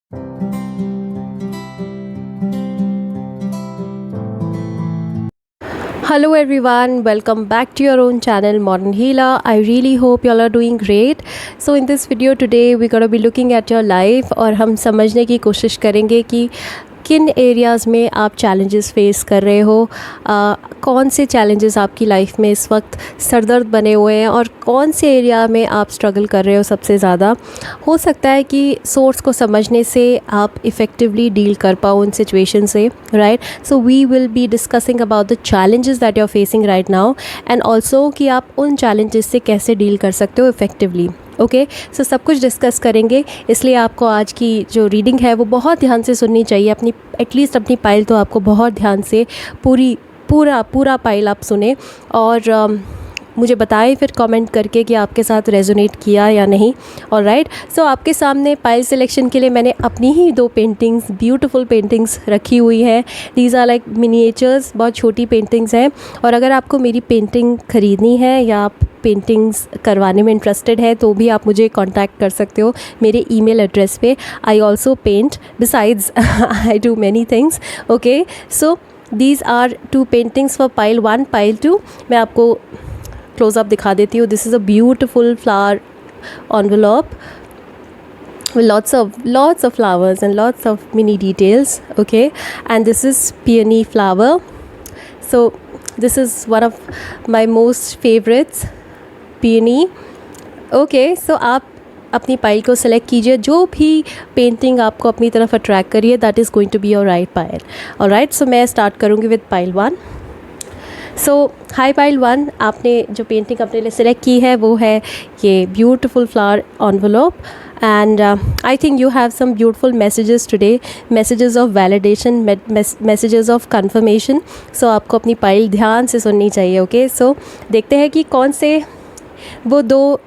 Hello everyone, welcome back to your own channel Modern Healer. I really hope you all are doing great. So in this video today we're going to be looking at your life और हम समझने की कोशिश करेंगे कि किन areas में आप चैलेंजेस फेस कर रहे हो, कौन से चैलेंजेस आपकी लाइफ में इस वक्त सरदर्द बने हुए हैं और कौन से एरिया में आप स्ट्रगल कर रहे हो सबसे ज़्यादा। हो सकता है कि सोर्स को समझने से आप इफ़ेक्टिवली डील कर पाओ उन सिचुएशन से, right. So we will be discussing about the challenges that you are facing right now and also कि आप उन चैलेंजेस से कैसे डील कर सकते हो इफ़ेक्टिवली। ओके, सो सब कुछ डिस्कस करेंगे, इसलिए आपको आज की जो रीडिंग है वो बहुत ध्यान से सुननी चाहिए। अपनी एटलीस्ट अपनी पाइल तो आपको बहुत ध्यान से पूरा पाइल आप सुने और मुझे बताएं फिर कमेंट करके कि आपके साथ रेजोनेट किया या नहीं। ऑलराइट, सो आपके सामने पाइल सिलेक्शन के लिए मैंने अपनी ही 2 पेंटिंग्स, ब्यूटीफुल पेंटिंग्स रखी हुई हैं। दीज आर लाइक मिनिएचर्स, बहुत छोटी पेंटिंग्स हैं। और अगर आपको मेरी पेंटिंग ख़रीदनी है या आप पेंटिंग्स करवाने में इंटरेस्टेड है तो भी आप मुझे कांटेक्ट कर सकते हो मेरे ईमेल एड्रेस पे। I also paint besides I do many things. Okay, so these are 2 paintings for pile 1, pile 2। मैं आपको क्लोज अप दिखा देती हूँ। This is a beautiful flower envelope with lots of flowers and lots of mini details. Okay, and this is peony flower. So this is one of my most favorites, peony. Okay, so आप अपनी pile को select कीजिए, जो भी painting आपको अपनी तरफ attract करिए, that is going to be your right pile. Alright, so मैं स्टार्ट करूँगी with pile 1। So hi pile 1, आपने जो पेंटिंग अपने लिए सिलेक्ट की है वो है ये beautiful flower envelope and I think you have some beautiful messages today, messages of validation, messages of confirmation. So आपको अपनी पाइल ध्यान से सुननी चाहिए। ओके, सो देखते हैं कि कौन से वो 2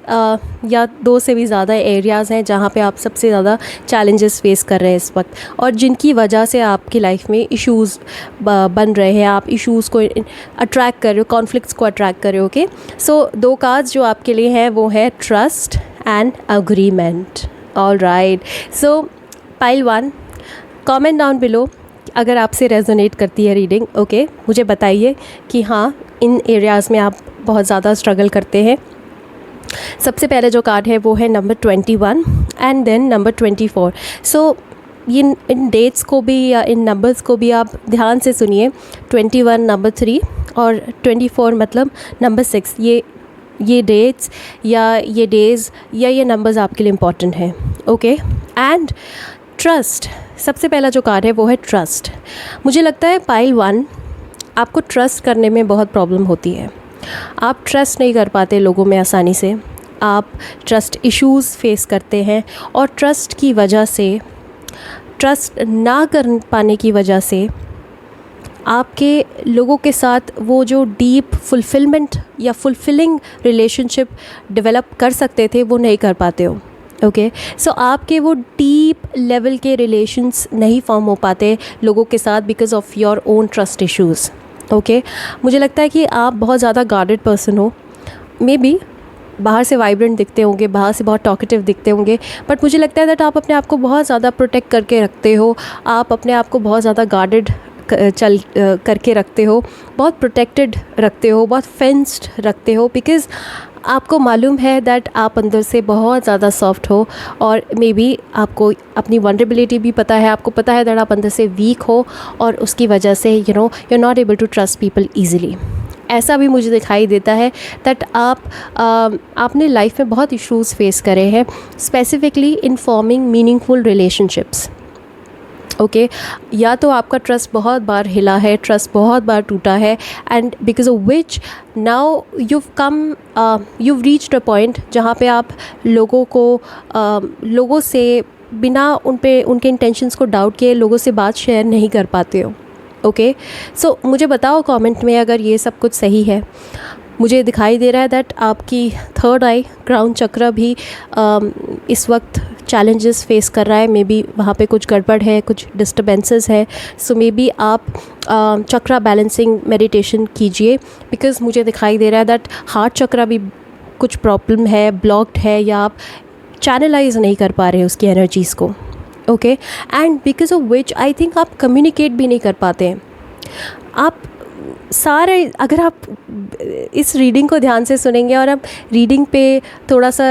या 2 से भी ज़्यादा एरियाज़ हैं जहाँ पे आप सबसे ज़्यादा चैलेंजेस फेस कर रहे हैं इस वक्त और जिनकी वजह से आपकी लाइफ में इश्यूज़ बन रहे हैं, आप इश्यूज़ को अट्रैक्ट कर रहे हो, कॉन्फ्लिक्ट्स को अट्रैक्ट कर रहे हो। ओके, सो 2 कार्ड्स जो आपके लिए हैं वो है trust and agreement. Alright, so pile 1, comment down below अगर आपसे रेजोनेट करती है रीडिंग। ओके, मुझे बताइए कि हाँ, इन एरियाज़ में आप बहुत ज़्यादा स्ट्रगल करते हैं। सबसे पहले जो कार्ड है वो है number 21 and then number 24। So इन डेट्स को भी या इन नंबर्स को भी आप ध्यान से सुनिए। 21 नंबर 3 और 24 मतलब नंबर 6। ये डेट्स या ये डेज़ या ये नंबर्स आपके लिए इम्पॉर्टेंट हैं। ओके, एंड ट्रस्ट, सबसे पहला जो कार्ड है वो है ट्रस्ट। मुझे लगता है पाइल 1 आपको ट्रस्ट करने में बहुत प्रॉब्लम होती है। आप ट्रस्ट नहीं कर पाते लोगों में आसानी से, आप ट्रस्ट इश्यूज़ फेस करते हैं और ट्रस्ट की वजह से, ट्रस्ट ना कर पाने की वजह से आपके लोगों के साथ वो जो डीप फुलफिलमेंट या फुलफिलिंग रिलेशनशिप डेवलप कर सकते थे वो नहीं कर पाते हो। ओके, सो आपके वो डीप लेवल के रिलेशंस नहीं फॉर्म हो पाते लोगों के साथ because of your own trust issues. Okay, मुझे लगता है कि आप बहुत ज़्यादा गार्डेड पर्सन हो। मे बी बाहर से वाइब्रेंट दिखते होंगे, बाहर से बहुत टॉकेटिव दिखते होंगे, बट मुझे लगता है दैट आप अपने आप को बहुत ज़्यादा प्रोटेक्ट करके रखते हो। आप अपने आप को बहुत ज़्यादा गार्डेड करके रखते हो, बहुत प्रोटेक्टेड रखते हो, बहुत फेंस्ड रखते हो, बिकॉज़ आपको मालूम है दैट आप अंदर से बहुत ज़्यादा सॉफ्ट हो और मे बी आपको अपनी वनरेबिलिटी भी पता है, आपको पता है दैट आप अंदर से वीक हो और उसकी वजह से you are not able to trust people easily. ऐसा भी मुझे दिखाई देता है दैट आपने लाइफ में बहुत इश्यूज़ फेस करे हैं, specifically in forming meaningful relationships. Okay, या तो आपका ट्रस्ट बहुत बार हिला है, ट्रस्ट बहुत बार टूटा है and because of which now you've reached a point जहाँ पे आप लोगों से बिना उनके इंटेंशंस को डाउट किए लोगों से बात शेयर नहीं कर पाते हो। ओके, सो मुझे बताओ कमेंट में अगर ये सब कुछ सही है। मुझे दिखाई दे रहा है दैट आपकी 3rd आई क्राउन चक्र भी इस वक्त चैलेंजेस फेस कर रहा है। मे बी वहाँ पे कुछ गड़बड़ है, कुछ डिस्टर्बेंसेस है। सो मे बी आप चक्रा बैलेंसिंग मेडिटेशन कीजिए बिकॉज़ मुझे दिखाई दे रहा है दैट हार्ट चक्रा भी कुछ प्रॉब्लम है, ब्लॉक्ड है या आप चैनलाइज नहीं कर पा रहे उसकी एनर्जीज़ को। Okay, and because of which I think आप कम्युनिकेट भी नहीं कर पाते हैं। आप सारे, अगर आप इस रीडिंग को ध्यान से सुनेंगे और आप रीडिंग पे थोड़ा सा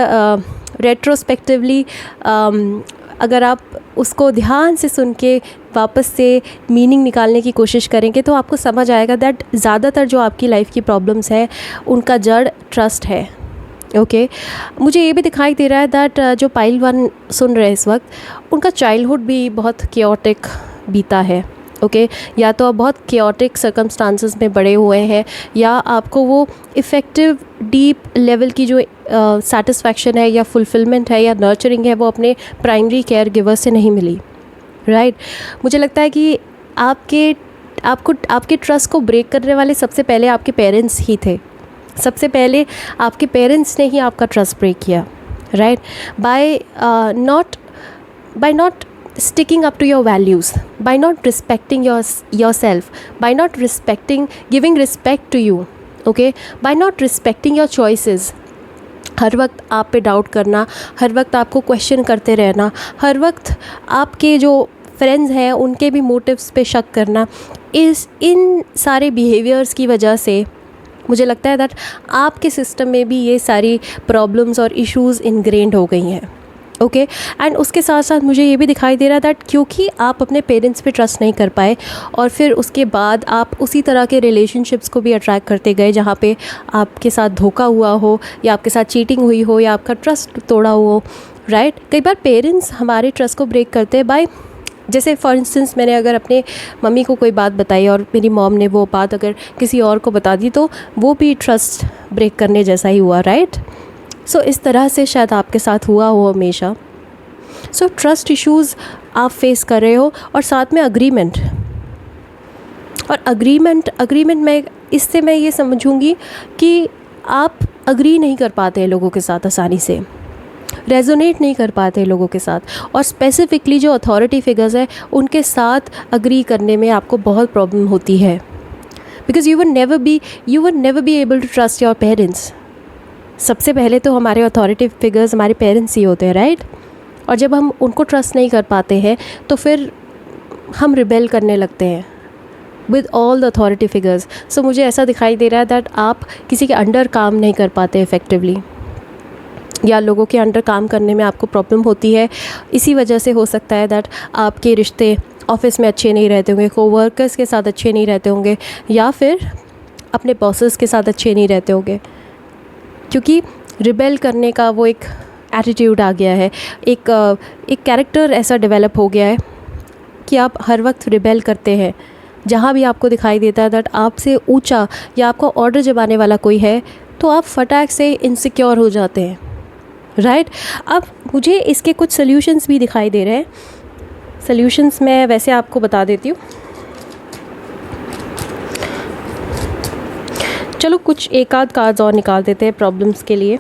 रेट्रोस्पेक्टिवली अगर आप उसको ध्यान से सुन के वापस से मीनिंग निकालने की कोशिश करेंगे तो आपको समझ आएगा दैट ज़्यादातर जो आपकी लाइफ की प्रॉब्लम्स हैं उनका जड़ ट्रस्ट है। ओके, मुझे ये भी दिखाई दे रहा है दैट जो पाइल 1 सुन रहे हैं इस वक्त, उनका चाइल्डहुड भी बहुत केओटिक बीता है। ओके, या तो आप बहुत केओटिक सर्कमस्टांसेस में बड़े हुए हैं, या आपको वो इफ़ेक्टिव डीप लेवल की जो सेटिस्फैक्शन है या फुलफिलमेंट है या नर्चरिंग है वो अपने प्राइमरी केयर गिवर से नहीं मिली। राइट, मुझे लगता है कि आपके ट्रस्ट को ब्रेक करने वाले सबसे पहले आपके पेरेंट्स ही थे। सबसे पहले आपके पेरेंट्स ने ही आपका ट्रस्ट ब्रेक किया। Right, by not sticking up to your values, by not respecting yourself, by not giving respect to you, okay, by not respecting your choices। हर वक्त आप पे डाउट करना, हर वक्त आपको क्वेश्चन करते रहना, हर वक्त आपके जो फ्रेंड्स हैं उनके भी मोटिव्स पे शक करना, इन सारे बिहेवियर्स की वजह से मुझे लगता है दैट आपके सिस्टम में भी ये सारी प्रॉब्लम्स और इश्यूज़ इनग्रेन्ड हो गई हैं। ओके, एंड उसके साथ साथ मुझे ये भी दिखाई दे रहा है दैट क्योंकि आप अपने पेरेंट्स पे ट्रस्ट नहीं कर पाए और फिर उसके बाद आप उसी तरह के रिलेशनशिप्स को भी अट्रैक्ट करते गए जहाँ पे आपके साथ धोखा हुआ हो या आपके साथ चीटिंग हुई हो या आपका ट्रस्ट तोड़ा हो। राइट, कई बार पेरेंट्स हमारे ट्रस्ट को ब्रेक करते हैं बाय, जैसे फॉर इंस्टेंस मैंने अगर अपने मम्मी को कोई बात बताई और मेरी मॉम ने वो बात अगर किसी और को बता दी तो वो भी ट्रस्ट ब्रेक करने जैसा ही हुआ। राइट, सो इस तरह से शायद आपके साथ हुआ हो हमेशा। सो ट्रस्ट इश्यूज़ आप फेस कर रहे हो और साथ में अग्रीमेंट में इससे मैं ये समझूंगी कि आप अग्री नहीं कर पाते हैं लोगों के साथ आसानी से, रेजोनेट नहीं कर पाते लोगों के साथ, और स्पेसिफिकली जो अथॉरिटी फिगर्स है उनके साथ अग्री करने में आपको बहुत प्रॉब्लम होती है because you would never be able to trust your parents. सबसे पहले तो हमारे अथॉरिटी फिगर्स हमारे पेरेंट्स ही होते हैं। राइट, और जब हम उनको ट्रस्ट नहीं कर पाते हैं तो फिर हम रिबेल करने लगते हैं with all the authority figures. So मुझे ऐसा दिखाई दे रहा है दैट आप किसी के अंडर काम नहीं कर पाते इफ़ेक्टिवली, या लोगों के अंडर काम करने में आपको प्रॉब्लम होती है। इसी वजह से हो सकता है दैट आपके रिश्ते ऑफिस में अच्छे नहीं रहते होंगे, कोवर्कर्स के साथ अच्छे नहीं रहते होंगे, या फिर अपने बॉसेस के साथ अच्छे नहीं रहते होंगे, क्योंकि रिबेल करने का वो एक एटीट्यूड आ गया है, एक कैरेक्टर ऐसा डेवलप हो गया है कि आप हर वक्त रिबेल करते हैं। जहाँ भी आपको दिखाई देता है दैट आपसे ऊंचा या आपको ऑर्डर जमाने वाला कोई है तो आप फटाक से इनसिक्योर हो जाते हैं। राइट, अब मुझे इसके कुछ सल्यूशंस भी दिखाई दे रहे हैं। सल्यूशंस मैं वैसे आपको बता देती हूँ। चलो कुछ एक आध कार्ड्स और निकाल देते हैं प्रॉब्लम्स के लिए।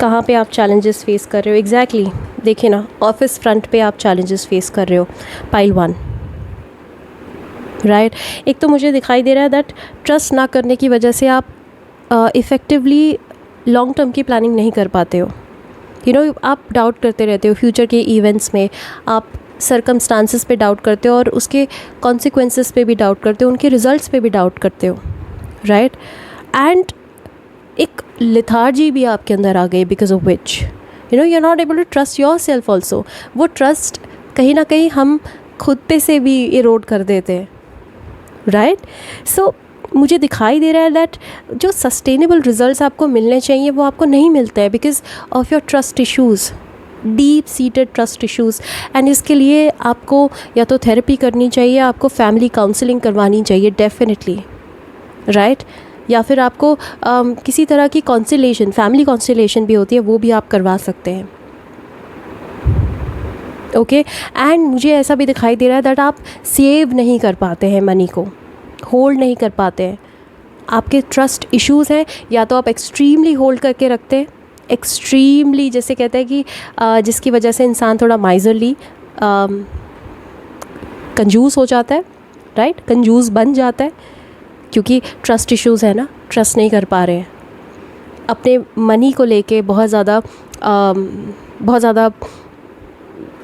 कहाँ पे आप चैलेंजेस फेस कर रहे हो एग्जैक्टली देखिए ना, ऑफिस फ्रंट पे आप चैलेंजेस फेस कर रहे हो, पाइल 1। राइट, एक तो मुझे दिखाई दे रहा है दैट ट्रस्ट ना करने की वजह से आप इफ़ेक्टिवली लॉन्ग टर्म की प्लानिंग नहीं कर पाते हो। आप डाउट करते रहते हो फ्यूचर के इवेंट्स में, आप सर्कमस्टांसेस पे डाउट करते हो और उसके कॉन्सिक्वेंसेस पे भी डाउट करते हो, उनके रिजल्ट्स पे भी डाउट करते हो। राइट, एंड एक लिथार्जी भी आपके अंदर आ गई because of which you are not able to trust yourself also. वो ट्रस्ट कहीं ना कहीं हम खुद पे से भी इरोड कर देते हैं। राइट, सो मुझे दिखाई दे रहा है दैट जो सस्टेनेबल रिजल्ट्स आपको मिलने चाहिए वो आपको नहीं मिलता है because of your trust issues, deep seated trust issues. And इसके लिए आपको या तो थेरेपी करनी चाहिए, आपको फैमिली काउंसलिंग करवानी चाहिए डेफिनेटली। राइट, या फिर आपको किसी तरह की कॉन्सिलेशन, फैमिली कॉन्सिलेशन भी होती है, वो भी आप करवा सकते हैं। ओके, एंड मुझे ऐसा भी दिखाई दे रहा है दैट आप सेव नहीं कर पाते हैं मनी को, होल्ड नहीं कर पाते हैं। आपके ट्रस्ट इश्यूज़ हैं, या तो आप एक्सट्रीमली होल्ड करके रखते हैं, एक्सट्रीमली जैसे कहते हैं कि जिसकी वजह से इंसान थोड़ा माइजरली कंजूस हो जाता है। राइट, कंजूस बन जाता है क्योंकि ट्रस्ट इश्यूज़ है ना, ट्रस्ट नहीं कर पा रहे हैं अपने मनी को लेके, बहुत ज़्यादा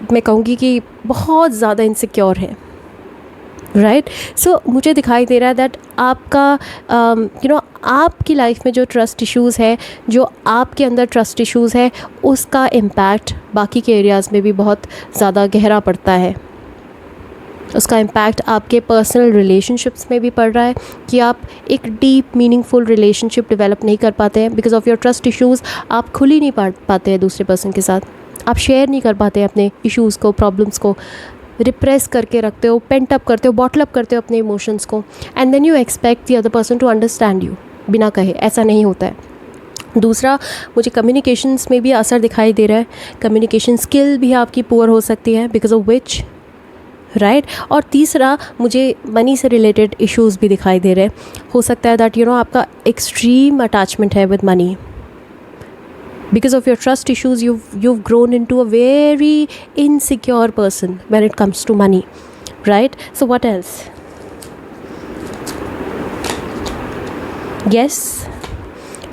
मैं कहूँगी कि बहुत ज़्यादा इनसिक्योर हैं, राइट। सो मुझे दिखाई दे रहा है दैट आपका आपकी लाइफ में जो ट्रस्ट इश्यूज़ है, जो आपके अंदर ट्रस्ट इश्यूज़ है, उसका इम्पैक्ट बाकी के एरियाज़ में भी बहुत ज़्यादा गहरा पड़ता है। उसका इम्पैक्ट आपके पर्सनल रिलेशनशिप्स में भी पड़ रहा है कि आप एक डीप मीनिंगफुल रिलेशनशिप डेवलप नहीं कर पाते हैं because of your trust issues. आप खुल ही नहीं पाते हैं दूसरे पर्सन के साथ, आप शेयर नहीं कर पाते हैं अपने इश्यूज़ को, प्रॉब्लम्स को, रिप्रेस करके रखते हो, पेंट अप करते हो, बॉटल अप करते हो अपने इमोशंस को, and then you expect the other person to understand you बिना कहे। ऐसा नहीं होता है। दूसरा, मुझे कम्युनिकेशंस में भी असर दिखाई दे रहा है। कम्युनिकेशन स्किल भी आपकी पुअर हो सकती है बिकॉज ऑफ विच, राइट। और तीसरा, मुझे मनी से रिलेटेड इश्यूज़ भी दिखाई दे रहे हैं। हो सकता है दैट आपका एक्सट्रीम अटैचमेंट है with money. Because of your trust issues, you've grown into a very insecure person when it comes to money, right? So what else? Yes,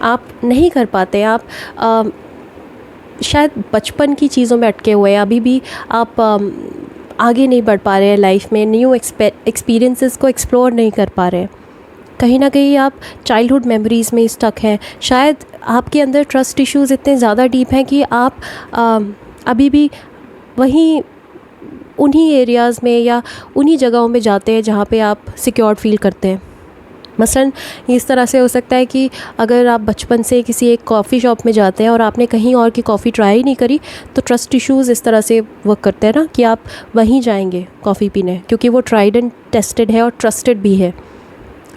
आप नहीं कर पाते, आप शायद बचपन की चीज़ों में अटके हुए हैं, अभी भी आप आगे नहीं बढ़ पा रहे हैं लाइफ में, न्यू एक्सपीरियंसेस को एक्सप्लोर नहीं कर पा रहे हैं। कहीं ना कहीं आप चाइल्डहुड मेमोरीज़ में स्टक हैं। शायद आपके अंदर ट्रस्ट इश्यूज़ इतने ज़्यादा डीप हैं कि आप अभी भी वहीं उन्हीं एरियाज़ में या उन्हीं जगहों में जाते हैं जहाँ पे आप सिक्योर फील करते हैं। मसलन इस तरह से हो सकता है कि अगर आप बचपन से किसी एक कॉफ़ी शॉप में जाते हैं और आपने कहीं और की कॉफ़ी ट्राई नहीं करी, तो ट्रस्ट इश्यूज़ इस तरह से वर्क करते हैं ना कि आप वहीं जाएंगे कॉफ़ी पीने, क्योंकि वो ट्राइड एंड टेस्टेड है और ट्रस्टेड भी है,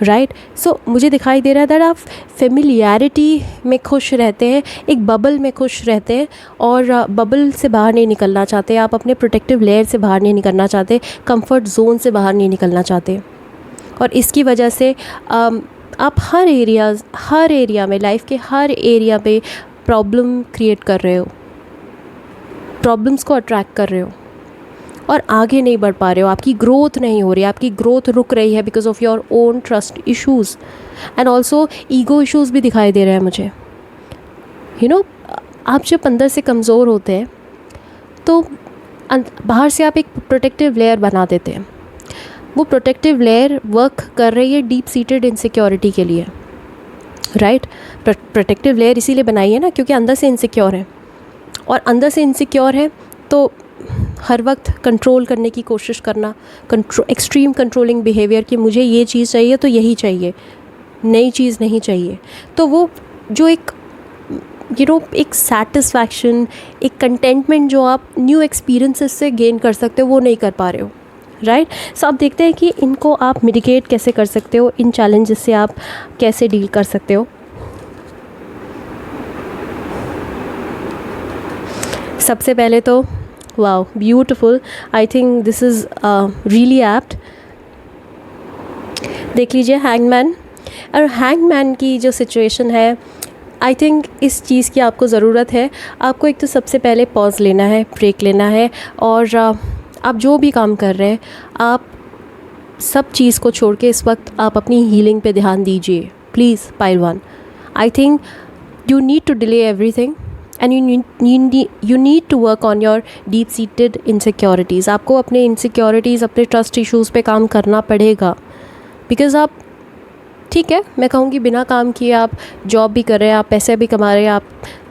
राइट। सो मुझे दिखाई दे रहा है दैट आप फेमिलियरिटी में खुश रहते हैं, एक बबल में खुश रहते हैं और बबल से बाहर नहीं निकलना चाहते, आप अपने प्रोटेक्टिव लेयर से बाहर नहीं निकलना चाहते, कंफर्ट जोन से बाहर नहीं निकलना चाहते। और इसकी वजह से आप हर एरिया में, लाइफ के हर एरिया पे प्रॉब्लम क्रिएट कर रहे हो, प्रॉब्लम्स को अट्रैक्ट कर रहे हो और आगे नहीं बढ़ पा रहे हो। आपकी ग्रोथ नहीं हो रही, आपकी ग्रोथ रुक रही है because of your own trust issues and also ego issues भी दिखाई दे रहे हैं मुझे। आप जब अंदर से कमज़ोर होते हैं तो बाहर से आप एक प्रोटेक्टिव लेयर बना देते हैं। वो प्रोटेक्टिव लेयर वर्क कर रही है डीप सीटेड इनसिक्योरिटी के लिए, राइट। प्रोटेक्टिव लेयर इसीलिए बनाई है ना क्योंकि अंदर से इनसिक्योर है, और अंदर से इनसिक्योर है तो हर वक्त कंट्रोल करने की कोशिश करना, एक्सट्रीम कंट्रोलिंग बिहेवियर कि मुझे ये चीज़ चाहिए तो यही चाहिए, नई चीज़ नहीं चाहिए। तो वो जो एक एक सेटिस्फैक्शन, एक कंटेंटमेंट जो आप न्यू एक्सपीरियंसेस से गेन कर सकते हो, वो नहीं कर पा रहे हो, राइट। सो अब देखते हैं कि इनको आप मिटिगेट कैसे कर सकते हो, इन चैलेंजेस से आप कैसे डील कर सकते हो। सबसे पहले तो wow, beautiful, I think this is really apt. देख लीजिए हैंगमैन, और हैंगमैन की जो सिचुएशन है, आई थिंक इस चीज़ की आपको ज़रूरत है। आपको एक तो सबसे पहले पॉज लेना है, ब्रेक लेना है, और आप जो भी काम कर रहे हैं, आप सब चीज़ को छोड़ के इस वक्त आप अपनी हीलिंग पे ध्यान दीजिए please. Pile 1, I think you need to delay everything and you need to work on your deep seated insecurities. आपको अपने इनसिक्योरिटीज़, अपने ट्रस्ट इश्यूज़ पे काम करना पड़ेगा बिकॉज़ आप, ठीक है, मैं कहूँगी बिना काम किए आप जॉब भी कर रहे हैं, आप पैसे भी कमा रहे हैं, आप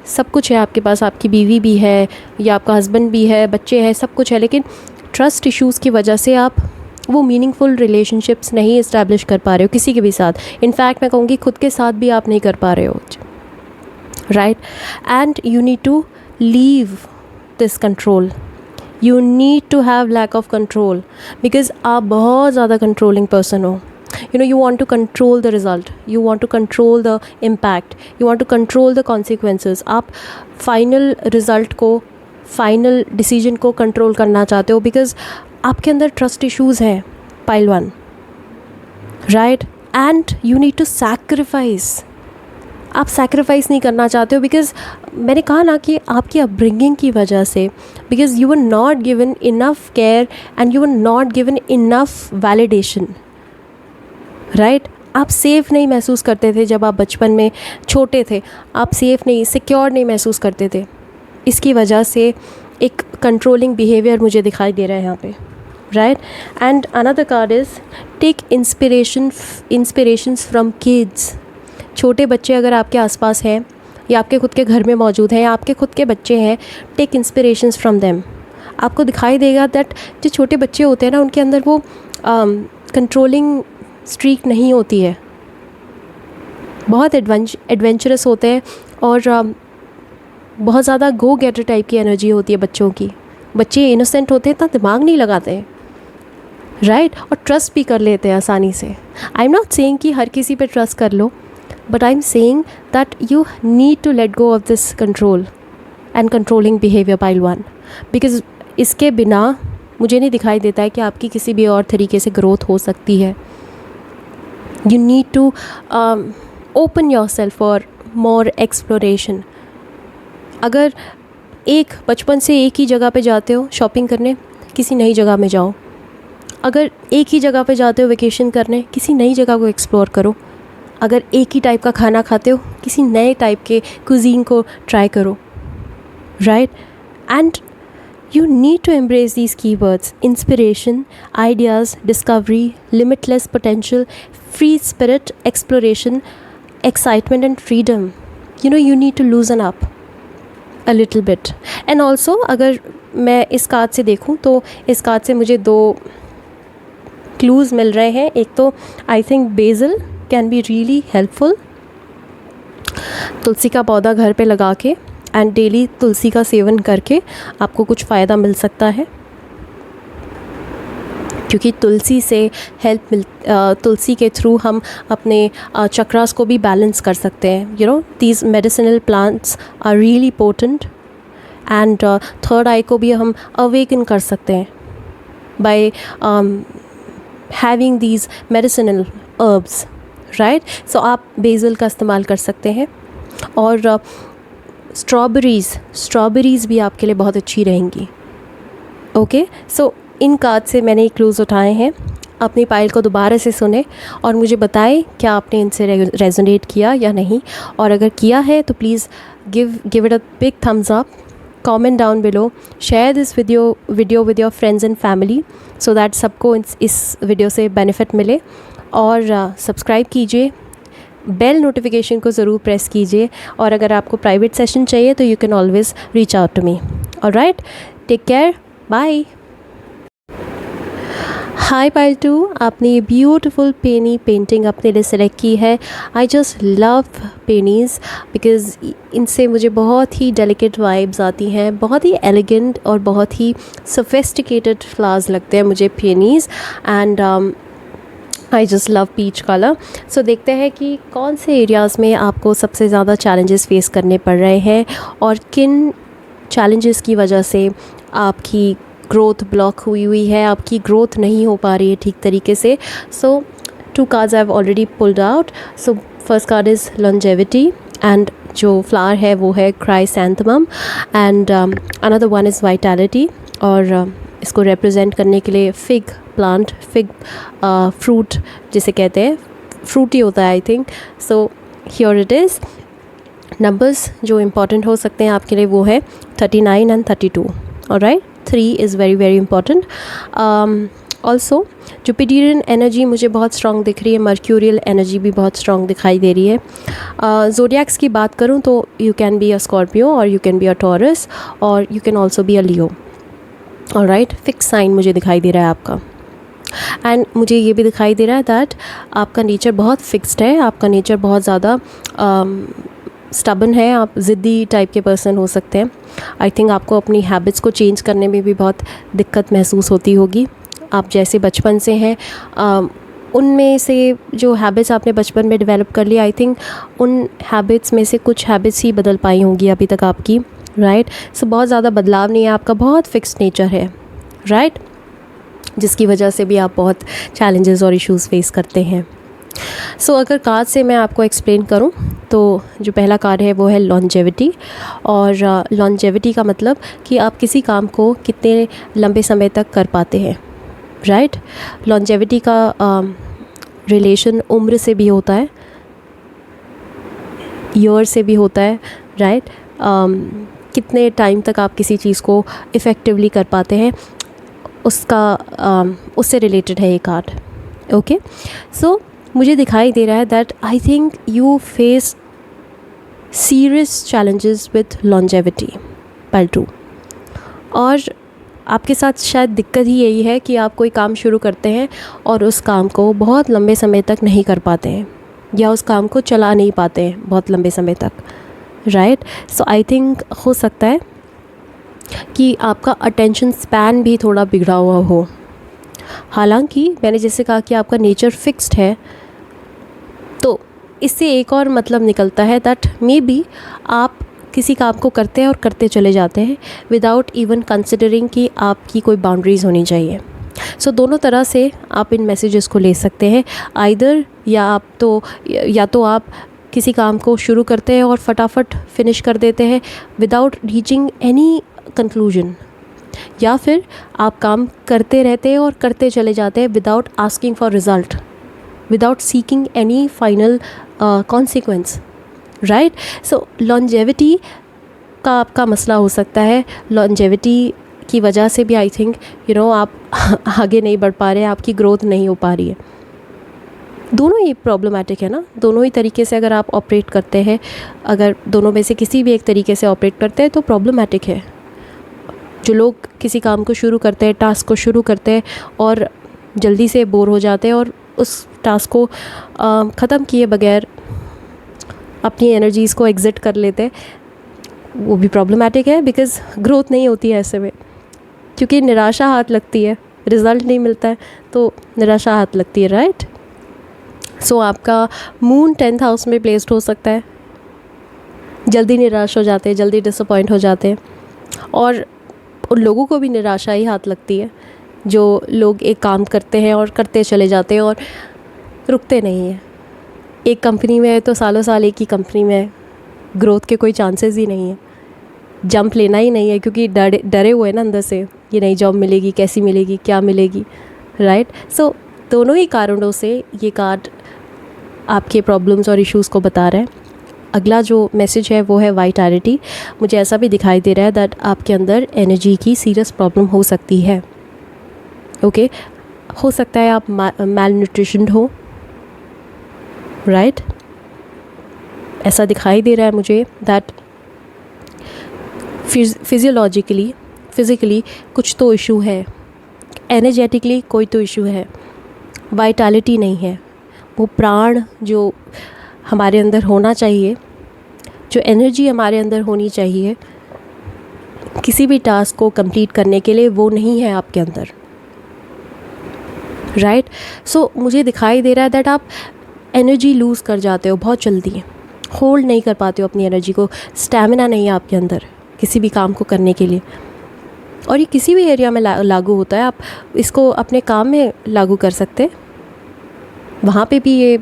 सब कुछ है आपके पास, आपकी बीवी भी है या आपका हस्बैंड भी है, बच्चे हैं, सब कुछ है, लेकिन ट्रस्ट इश्यूज़ की वजह से आप वो मीनिंगफुल रिलेशनशिप्स नहीं इस्टेब्लिश कर पा रहे हो किसी के भी साथ। इनफैक्ट मैं कहूँगी खुद के साथ भी आप नहीं कर पा रहे हो, right. And you need to leave this control, you need to have lack of control because आप बहुत ज़्यादा कंट्रोलिंग पर्सन हो। You want to control the result, you want to control the impact, you want to control the consequences. आप final result को, final decision को control करना चाहते हो बिकॉज आपके अंदर ट्रस्ट इश्यूज़ हैं, pile 1, right. And you need to sacrifice, आप सैक्रिफाइस नहीं करना चाहते हो बिकॉज मैंने कहा ना कि आपकी अपब्रिंगिंग की वजह से, because you were not given enough care and you were not given enough validation, right. आप सेफ़ नहीं महसूस करते थे जब आप बचपन में छोटे थे, आप सेफ़ नहीं, सिक्योर नहीं महसूस करते थे। इसकी वजह से एक कंट्रोलिंग बिहेवियर मुझे दिखाई दे रहा है यहाँ पे, right. And another card is take inspirations from kids. छोटे बच्चे अगर आपके आसपास हैं या आपके खुद के घर में मौजूद हैं या आपके खुद के बच्चे हैं, टेक इंस्पिरेशंस फ्रॉम देम। आपको दिखाई देगा दैट जो छोटे बच्चे होते हैं ना, उनके अंदर वो कंट्रोलिंग स्ट्रीक नहीं होती है, बहुत एडवेंचरस होते हैं और बहुत ज़्यादा गो गेटर टाइप की एनर्जी होती है बच्चों की। बच्चे इनोसेंट होते हैं, इतना दिमाग नहीं लगाते हैं, राइट, और ट्रस्ट भी कर लेते हैं आसानी से। आई एम नॉट सेइंग कि हर किसी पे ट्रस्ट कर लो, but I am saying that you need to let go of this control and controlling behaviour pile one, because इसके बिना मुझे नहीं दिखाई देता है कि आपकी किसी भी और तरीके से ग्रोथ हो सकती है। You need to open yourself for more exploration. अगर बचपन से एक ही जगह पे जाते हो शॉपिंग करने, किसी नई जगह में जाओ। अगर एक ही जगह पे जाते हो वेकेशन करने, किसी नई जगह को एक्सप्लोर करो। अगर एक ही टाइप का खाना खाते हो, किसी नए टाइप के कुजीन को ट्राई करो, right. And you need to embrace these keywords: inspiration, ideas, discovery, limitless potential, free spirit, exploration, excitement and freedom. You need to loosen up a little bit. And also अगर मैं इस card से देखूं तो इस card से मुझे 2 clues मिल रहे हैं। एक तो I think basil can be really helpful. तुलसी का पौधा घर पे लगा के एंड डेली तुलसी का सेवन करके आपको कुछ फ़ायदा मिल सकता है, क्योंकि तुलसी से तुलसी के थ्रू हम अपने चक्रास को भी बैलेंस कर सकते हैं। These medicinal plants are really potent. And third eye को भी हम अवेकन कर सकते हैं by having these medicinal herbs, right. So आप बेसिल का इस्तेमाल कर सकते हैं। और स्ट्रॉबेरीज़ भी आपके लिए बहुत अच्छी रहेंगी। ओके, सो इन कार्ड से मैंने ये क्लूज़ उठाए हैं। अपनी पाइल को दोबारा से सुने और मुझे बताएं क्या आपने इनसे रेजोनेट किया या नहीं। और अगर किया है तो please give it a big thumbs up, comment down below, share this video with your friends and family so that सबको इस वीडियो से बेनिफिट मिले। और सब्सक्राइब कीजिए, बेल नोटिफिकेशन को ज़रूर प्रेस कीजिए। और अगर आपको प्राइवेट सेशन चाहिए तो you can always reach out to me. Alright, take care, bye. Hi pile 2, आपने ये ब्यूटीफुल पेनी पेंटिंग अपने लिए सेलेक्ट की है। आई जस्ट लव पेनीज़ बिकॉज़ इनसे मुझे बहुत ही डेलिकेट वाइब्स आती हैं, बहुत ही एलिगेंट और बहुत ही सोफिस्टिकेटेड फ्लावर्स लगते हैं मुझे peonies. And I just love peach colour. So देखते हैं कि कौन से एरियाज़ में आपको सबसे ज़्यादा चैलेंजेस फेस करने पड़ रहे हैं और किन चैलेंजेस की वजह से आपकी ग्रोथ ब्लॉक हुई है, आपकी ग्रोथ नहीं हो पा रही है ठीक तरीके से। सो 2 cards I have already pulled out. So first card is longevity and जो फ्लावर है वो है chrysanthemum and another one is vitality. और इसको रिप्रेजेंट करने के लिए फिग प्लांट, फिग फ्रूट जिसे कहते हैं, फ्रूटी होता है I think. So here it is. Numbers जो इम्पॉर्टेंट हो सकते हैं आपके लिए वो है 39 and 32। Alright, 3 is very very important. Also Jupiterian energy मुझे बहुत स्ट्रॉन्ग दिख रही है, मर्क्यूरियल एनर्जी भी बहुत स्ट्रॉन्ग दिखाई दे रही है। ज़ोडिएक्स की बात करूँ तो you can be a Scorpio और you can be a Taurus और you can also be a Leo. Alright, fix sign मुझे दिखाई दे रहा है आपका। एंड मुझे ये भी दिखाई दे रहा है दैट आपका नेचर बहुत फिक्स्ड है, आपका नेचर बहुत ज़्यादा स्टबन है, आप ज़िद्दी टाइप के पर्सन हो सकते हैं। आई थिंक आपको अपनी हैबिट्स को चेंज करने में भी बहुत दिक्कत महसूस होती होगी। आप जैसे बचपन से हैं उनमें से जो हैबिट्स आपने बचपन में डेवलप कर ली, आई थिंक उन हैबिट्स में से कुछ हैबिट्स ही बदल पाई होंगी अभी तक आपकी, राइट। सो बहुत ज़्यादा बदलाव नहीं है, आपका बहुत फिक्स्ड नेचर है, राइट, जिसकी वजह से भी आप बहुत चैलेंजेस और इश्यूज़ फेस करते हैं। सो अगर कार्ड से मैं आपको एक्सप्लेन करूं तो जो पहला कार्ड है वो है लॉन्जेविटी। और लॉन्जेविटी का मतलब कि आप किसी काम को कितने लंबे समय तक कर पाते हैं, राइट। लॉन्जेविटी का रिलेशन उम्र से भी होता है, ईयर से भी होता है, राइट। कितने टाइम तक आप किसी चीज़ को इफ़ेक्टिवली कर पाते हैं, उससे रिलेटेड है ये कार्ड। ओके, सो मुझे दिखाई दे रहा है that I think you face serious challenges with longevity pile 2। और आपके साथ शायद दिक्कत ही यही है कि आप कोई काम शुरू करते हैं और उस काम को बहुत लंबे समय तक नहीं कर पाते हैं, या उस काम को चला नहीं पाते हैं बहुत लंबे समय तक, राइट। सो आई थिंक हो सकता है कि आपका अटेंशन स्पैन भी थोड़ा बिगड़ा हुआ हो। हालांकि मैंने जैसे कहा कि आपका नेचर फिक्स्ड है, तो इससे एक और मतलब निकलता है दैट मे बी आप किसी काम को करते हैं और करते चले जाते हैं विदाउट इवन कंसिडरिंग कि आपकी कोई बाउंड्रीज़ होनी चाहिए। सो दोनों तरह से आप इन मैसेजेस को ले सकते हैं। आइदर या तो आप किसी काम को शुरू करते हैं और फटाफट फिनिश कर देते हैं विदाउट रीचिंग एनी कंक्लूजन, या फिर आप काम करते रहते हैं और करते चले जाते हैं without asking for result, without seeking any final consequence, right. So longevity का आपका मसला हो सकता है। लॉन्जेविटी की वजह से भी आई थिंक आप आगे नहीं बढ़ पा रहे हैं, आपकी ग्रोथ नहीं हो पा रही है। दोनों ही प्रॉब्लमेटिक है ना, दोनों ही तरीके से अगर आप ऑपरेट करते हैं, अगर दोनों में से किसी भी एक तरीके से ऑपरेट करते हैं तो प्रॉब्लमेटिक है। जो लोग किसी काम को शुरू करते हैं, टास्क को शुरू करते हैं और जल्दी से बोर हो जाते हैं और उस टास्क को ख़त्म किए बगैर अपनी एनर्जीज़ को एग्ज़िट कर लेते हैं, वो भी प्रॉब्लमेटिक है, बिकॉज़ ग्रोथ नहीं होती है ऐसे में, क्योंकि निराशा हाथ लगती है, रिज़ल्ट नहीं मिलता है तो निराशा हाथ लगती है, राइट। सो आपका मून 10th हाउस में प्लेस्ड हो सकता है, जल्दी निराश हो जाते हैं, जल्दी डिसअपॉइंट हो जाते हैं, और उन लोगों को भी निराशा ही हाथ लगती है जो लोग एक काम करते हैं और करते चले जाते हैं और रुकते नहीं हैं। एक कंपनी में है तो सालों साल एक ही कंपनी में, ग्रोथ के कोई चांसेस ही नहीं है, जंप लेना ही नहीं है, क्योंकि डरे हुए हैं ना अंदर से, ये नई जॉब मिलेगी, कैसी मिलेगी, क्या मिलेगी, राइट। सो दोनों ही कारणों से ये कार्ड आपके प्रॉब्लम्स और इश्यूज़ को बता रहा है। अगला जो मैसेज है वो है वाइटैलिटी। मुझे ऐसा भी दिखाई दे रहा है दैट आपके अंदर एनर्जी की सीरियस प्रॉब्लम हो सकती है। ओके, हो सकता है आप मैल न्यूट्रिशन हो, राइट। ऐसा दिखाई दे रहा है मुझे दैट फिज़िकली कुछ तो इशू है, एनर्जेटिकली कोई तो इशू है, वाइटैलिटी नहीं है। वो प्राण जो हमारे अंदर होना चाहिए, जो एनर्जी हमारे अंदर होनी चाहिए किसी भी टास्क को कंप्लीट करने के लिए, वो नहीं है आपके अंदर, राइट। सो मुझे दिखाई दे रहा है दैट आप एनर्जी लूज़ कर जाते हो बहुत जल्दी, होल्ड नहीं कर पाते हो अपनी एनर्जी को, स्टैमिना नहीं है आपके अंदर किसी भी काम को करने के लिए। और ये किसी भी एरिया में लागू होता है, आप इसको अपने काम में लागू कर सकते हैं, वहाँ पे भी ये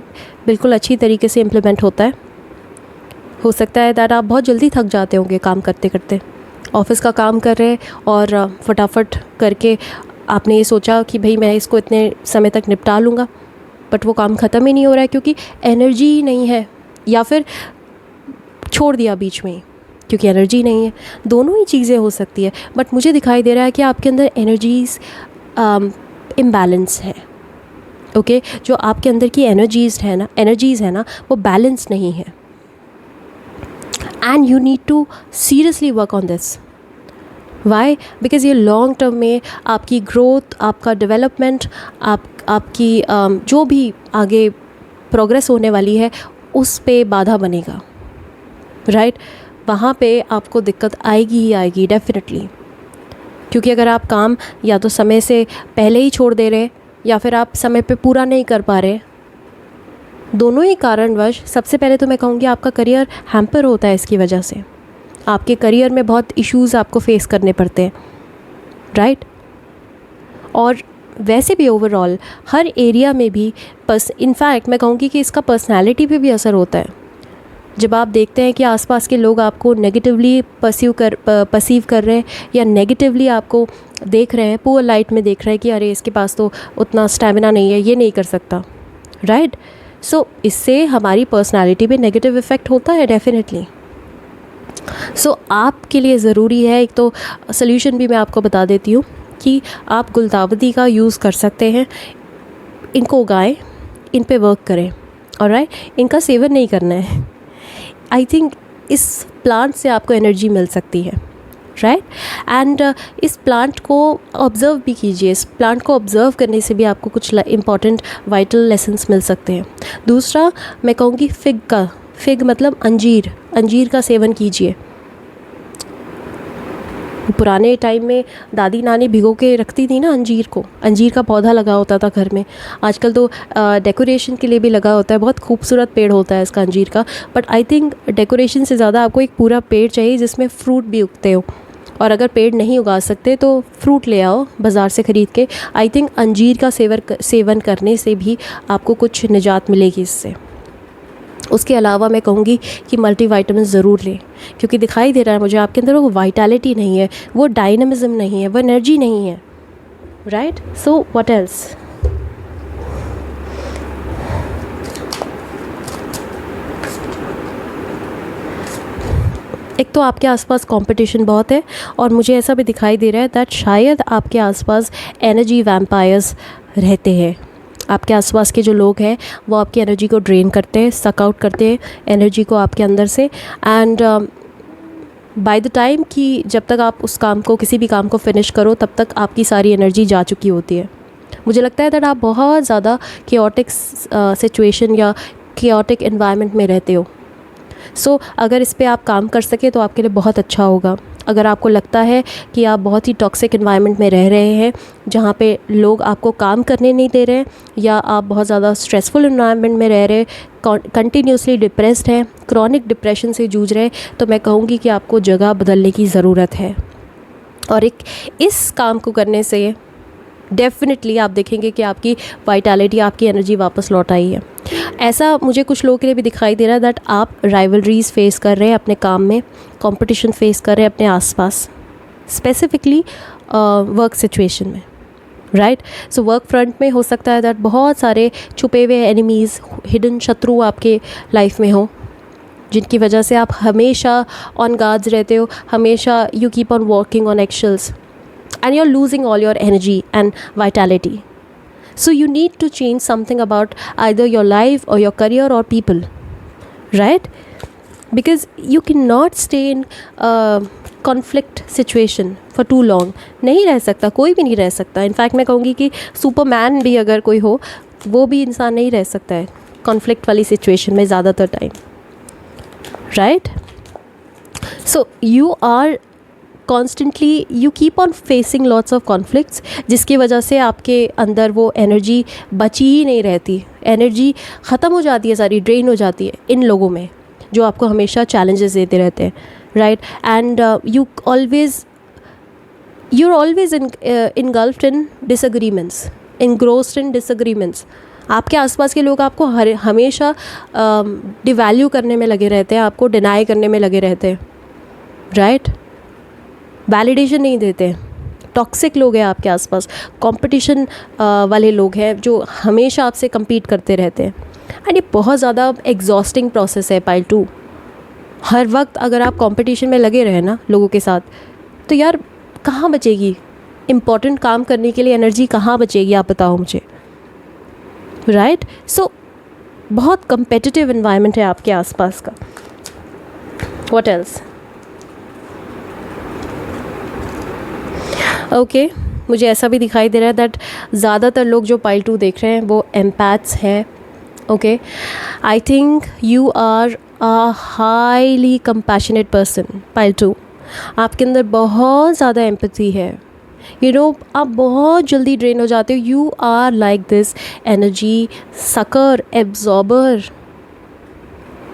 बिल्कुल अच्छी तरीके से इम्प्लीमेंट होता है। हो सकता है दैट आप बहुत जल्दी थक जाते होंगे काम करते करते, ऑफिस का काम कर रहे हैं और फटाफट करके आपने ये सोचा कि भाई मैं इसको इतने समय तक निपटा लूँगा, बट वो काम ख़त्म ही नहीं हो रहा है क्योंकि एनर्जी ही नहीं है, या फिर छोड़ दिया बीच में क्योंकि एनर्जी नहीं है। दोनों ही चीज़ें हो सकती है, बट मुझे दिखाई दे रहा है कि आपके अंदर एनर्जीज़ इम्बैलेंस है। ओके, जो आपके अंदर की एनर्जीज़ है ना वो बैलेंस नहीं है, and you need to seriously work on this. Why? Because ये लॉन्ग टर्म में आपकी ग्रोथ, आपका डेवलपमेंट, आपकी जो भी आगे प्रोग्रेस होने वाली है उस पे बाधा बनेगा, राइट। वहाँ पे आपको दिक्कत आएगी ही आएगी डेफिनेटली, क्योंकि अगर आप काम या तो समय से पहले ही छोड़ दे रहे या फिर आप समय पे पूरा नहीं कर पा रहे, दोनों ही कारणवश सबसे पहले तो मैं कहूँगी आपका करियर हैम्पर होता है। इसकी वजह से आपके करियर में बहुत इश्यूज़ आपको फेस करने पड़ते हैं, राइट। और वैसे भी ओवरऑल हर एरिया में भी इनफैक्ट मैं कहूँगी कि इसका पर्सनालिटी पे भी असर होता है। जब आप देखते हैं कि आसपास के लोग आपको नेगेटिवली परसीव कर रहे हैं या नेगेटिवली आपको देख रहे हैं, पुअर लाइट में देख रहे हैं कि अरे इसके पास तो उतना स्टैमिना नहीं है, ये नहीं कर सकता, राइट। सो इससे हमारी पर्सनालिटी पे नेगेटिव इफ़ेक्ट होता है डेफिनेटली। सो आपके लिए ज़रूरी है, एक तो सोल्यूशन भी मैं आपको बता देती हूँ कि आप गुलदावदी का यूज़ कर सकते हैं। इनको उगाएं, इन पे वर्क करें, ऑलराइट। इनका सेवन नहीं करना है। आई थिंक इस प्लांट से आपको एनर्जी मिल सकती है, राइट। एंड इस प्लांट को ऑब्ज़र्व भी कीजिए। इस प्लांट को ऑब्ज़र्व करने से भी आपको कुछ इंपॉर्टेंट वाइटल लेसन्स मिल सकते हैं। दूसरा मैं कहूँगी फिग मतलब अंजीर का सेवन कीजिए। पुराने टाइम में दादी नानी भिगो के रखती थी ना अंजीर को। अंजीर का पौधा लगा होता था घर में। आजकल तो डेकोरेशन के लिए भी लगा होता है, बहुत खूबसूरत पेड़ होता है इसका अंजीर का। बट आई थिंक डेकोरेशन से ज़्यादा आपको एक पूरा पेड़ चाहिए जिसमें फ्रूट भी उगते हो। और अगर पेड़ नहीं उगा सकते तो फ्रूट ले आओ बाज़ार से ख़रीद के। आई थिंक अंजीर का सेवन करने से भी आपको कुछ निजात मिलेगी इससे। उसके अलावा मैं कहूँगी कि मल्टीविटामिन ज़रूर लें, क्योंकि दिखाई दे रहा है मुझे आपके अंदर वो वाइटैलिटी नहीं है, वो डायनामिज़म नहीं है, वो एनर्जी नहीं है, राइट। So what else. एक तो आपके आसपास कंपटीशन बहुत है, और मुझे ऐसा भी दिखाई दे रहा है दैट शायद आपके आसपास एनर्जी वैम्पायर्स रहते हैं। आपके आसपास के जो लोग हैं वो आपकी एनर्जी को ड्रेन करते हैं, सक आउट करते हैं एनर्जी को आपके अंदर से। एंड बाय द टाइम कि जब तक आप उस काम को, किसी भी काम को फिनिश करो, तब तक आपकी सारी एनर्जी जा चुकी होती है। मुझे लगता है दैट आप बहुत ज़्यादा केओटिक सिचुएशन या केओटिक एनवायरनमेंट में रहते हो। सो अगर इस पे आप काम कर सके तो आपके लिए बहुत अच्छा होगा। अगर आपको लगता है कि आप बहुत ही टॉक्सिक एनवायरनमेंट में रह रहे हैं, जहाँ पे लोग आपको काम करने नहीं दे रहे हैं, या आप बहुत ज़्यादा स्ट्रेसफुल एनवायरनमेंट में रह रहे हैं, कंटिन्यूसली डिप्रेस्ड हैं, क्रॉनिक डिप्रेशन से जूझ रहे हैं, तो मैं कहूँगी कि आपको जगह बदलने की ज़रूरत है। और इस काम को करने से डेफिनेटली आप देखेंगे कि आपकी वाइटैलिटी, आपकी एनर्जी वापस लौट आई है। ऐसा मुझे कुछ लोगों के लिए भी दिखाई दे रहा है दैट आप राइवलरीज फेस कर रहे हैं अपने काम में, कंपटीशन फेस कर रहे हैं अपने आसपास, स्पेसिफिकली वर्क सिचुएशन में, राइट। सो वर्क फ्रंट में हो सकता है दैट बहुत सारे छुपे हुए एनिमीज़, हिडन शत्रु आपके लाइफ में हो, जिनकी वजह से आप हमेशा ऑन गार्ड्स रहते हो, हमेशा you keep on working on eggshells and you're losing all your energy and vitality. So you need to change something about either your life or your career or people, right? Because you cannot stay in a conflict situation for too long. नहीं रह सकता, कोई भी नहीं रह सकता। In fact मैं कहूँगी कि सुपरमैन भी अगर कोई हो, वो भी इंसान नहीं रह सकता है कॉन्फ्लिक्ट वाली सिचुएशन में ज़्यादातर time, right. So you are constantly, you keep on facing lots of conflicts, जिसकी वजह से आपके अंदर वो एनर्जी बची ही नहीं रहती। एनर्जी ख़त्म हो जाती है, सारी ड्रेन हो जाती है इन लोगों में जो आपको हमेशा चैलेंजेस देते रहते हैं, right. And you're always engulfed in disagreements, engrossed in disagreements. आपके आसपास के लोग आपको हमेशा डिवैल्यू करने में लगे रहते हैं, आपको डिनाई करने में लगे रहते हैं, राइट। वैलिडेशन नहीं देते। टॉक्सिक लोग हैं आपके आसपास, कंपटीशन वाले लोग हैं जो हमेशा आपसे compete करते रहते हैं। एंड ये बहुत ज़्यादा एग्जॉस्टिंग प्रोसेस है पाइल 2। हर वक्त अगर आप कंपटीशन में लगे रहे ना लोगों के साथ, तो यार कहाँ बचेगी इम्पॉर्टेंट काम करने के लिए एनर्जी, कहाँ बचेगी आप बताओ मुझे, राइट। सो बहुत कंपेटिटिव एनवायरनमेंट है आपके आसपास का। What else. ओके, मुझे ऐसा भी दिखाई दे रहा है दैट ज़्यादातर लोग जो पाइल 2 देख रहे हैं वो एम्पैथ्स हैं। Okay, I think you are a highly compassionate person. Pile 2, आपके अंदर बहुत ज़्यादा एम्पैथी है। यू नो, आप बहुत जल्दी ड्रेन हो जाते हो। You are like this energy sucker, absorber.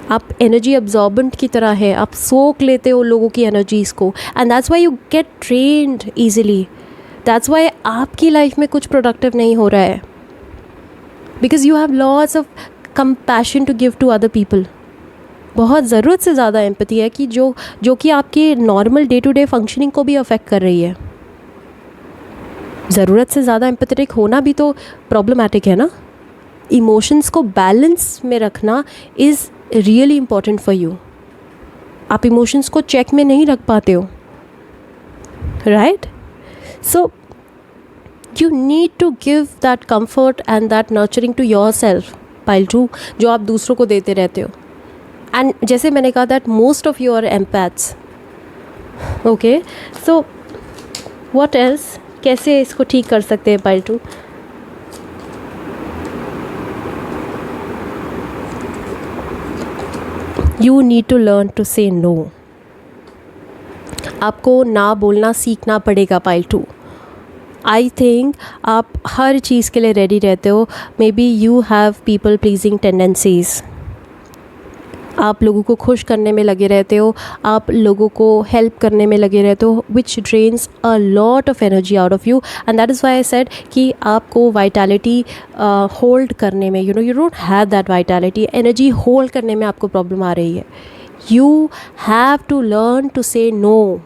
आप एनर्जी एब्जॉर्बेंट की तरह है, आप सोख लेते हो लोगों की एनर्जीज़ को, and that's why you get drained easily. That's why आपकी लाइफ में कुछ प्रोडक्टिव नहीं हो रहा है, because you have lots of compassion to give to other people. बहुत ज़रूरत से ज़्यादा एम्पैथी है कि जो कि आपके normal day to day functioning को भी अफेक्ट कर रही है। ज़रूरत से ज़्यादा एम्पैथेटिक होना भी तो प्रॉब्लमैटिक है ना। इमोशंस को बैलेंस में रखना is really important for you. आप इमोशंस को चेक में नहीं रख पाते हो, right? So you need to give that comfort and that nurturing to yourself, pile 2, जो आप दूसरों को देते रहते हो. एंड जैसे मैंने कहा that most of you are empaths. Okay, so what else? कैसे इसको ठीक कर सकते हैं pile 2? You need to learn to say no. आपको ना बोलना सीखना पड़ेगा pile 2. आई थिंक आप हर चीज़ के लिए रेडी रहते हो. May be you have people pleasing tendencies. आप लोगों को खुश करने में लगे रहते हो, आप लोगों को हेल्प करने में लगे रहते हो, which drains a lot of energy out of you. And that is why I said कि आपको वाइटैलिटी होल्ड करने में, you don't have that vitality. Energy hold करने में आपको प्रॉब्लम आ रही है. You have to learn to say no.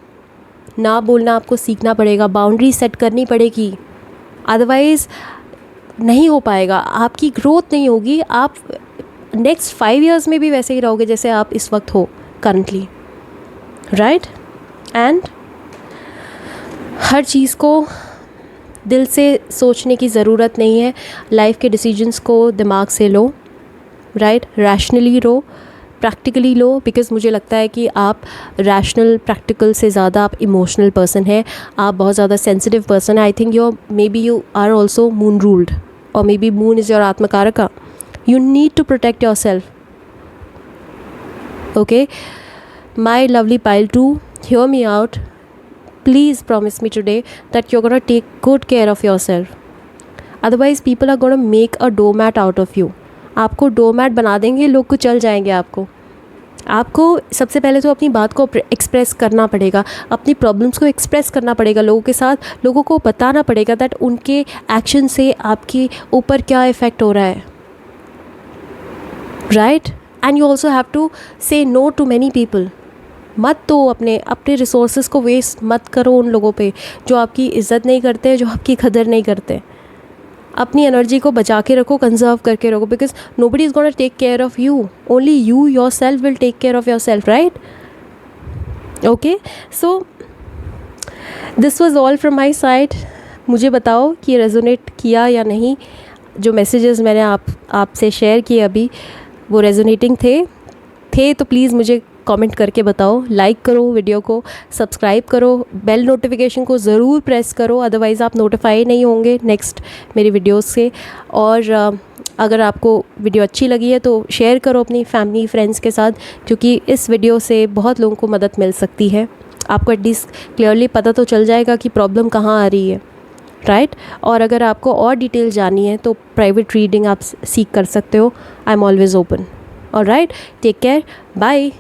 ना बोलना आपको सीखना पड़ेगा, बाउंड्री सेट करनी पड़ेगी, अदरवाइज़ नहीं हो पाएगा, आपकी ग्रोथ नहीं होगी. आप नेक्स्ट 5 years में भी वैसे ही रहोगे जैसे आप इस वक्त हो करंटली, राइट? एंड हर चीज़ को दिल से सोचने की ज़रूरत नहीं है. लाइफ के डिसीजंस को दिमाग से लो, राइट? रैशनली लो, प्रैक्टिकली लो, बिकॉज़ मुझे लगता है कि आप रैशनल प्रैक्टिकल से ज़्यादा आप इमोशनल पर्सन है. आप बहुत ज़्यादा सेंसिटिव पर्सन है. I think maybe you are also moon ruled, और maybe moon is your atmakaraka. You need to protect yourself. Okay, my lovely pile 2, hear me out. Please promise me today that you're gonna take good care of yourself. Otherwise people are gonna make a doormat out of you. आपको doormat बना देंगे, लोग को चल जाएंगे. आपको सबसे पहले तो अपनी बात को एक्सप्रेस करना पड़ेगा, अपनी प्रॉब्लम्स को एक्सप्रेस करना पड़ेगा लोगों के साथ. लोगों को बताना पड़ेगा दैट उनके एक्शन से आपके ऊपर क्या इफ़ेक्ट हो रहा है, right? And you also have to say no to many people. मत दो अपने रिसोर्सेज को वेस्ट मत करो उन लोगों पे जो आपकी इज़्ज़त नहीं करते, जो आपकी कदर नहीं करते. अपनी एनर्जी को बचा के रखो, कंजर्व करके रखो, because nobody is gonna take care of you. Only you yourself will take care of yourself, right? Okay, so this was all from my side. मुझे बताओ कि रेजोनेट किया या नहीं. जो मैसेजेस मैंने आपसे शेयर किए अभी वो रेजोनेटिंग थे तो प्लीज़ मुझे कमेंट करके बताओ. लाइक करो वीडियो को, सब्सक्राइब करो, बेल नोटिफिकेशन को ज़रूर प्रेस करो, अदरवाइज़ आप नोटिफाई नहीं होंगे नेक्स्ट मेरी वीडियोस से. और अगर आपको वीडियो अच्छी लगी है तो शेयर करो अपनी फैमिली फ्रेंड्स के साथ, क्योंकि इस वीडियो से बहुत लोगों को मदद मिल सकती है. आपको एटलीस्ट क्लियरली पता तो चल जाएगा कि प्रॉब्लम कहाँ आ रही है, राइट? और अगर आपको और डिटेल जाननी है तो प्राइवेट रीडिंग आप सीख कर सकते हो. I am always open. Alright, take care, bye.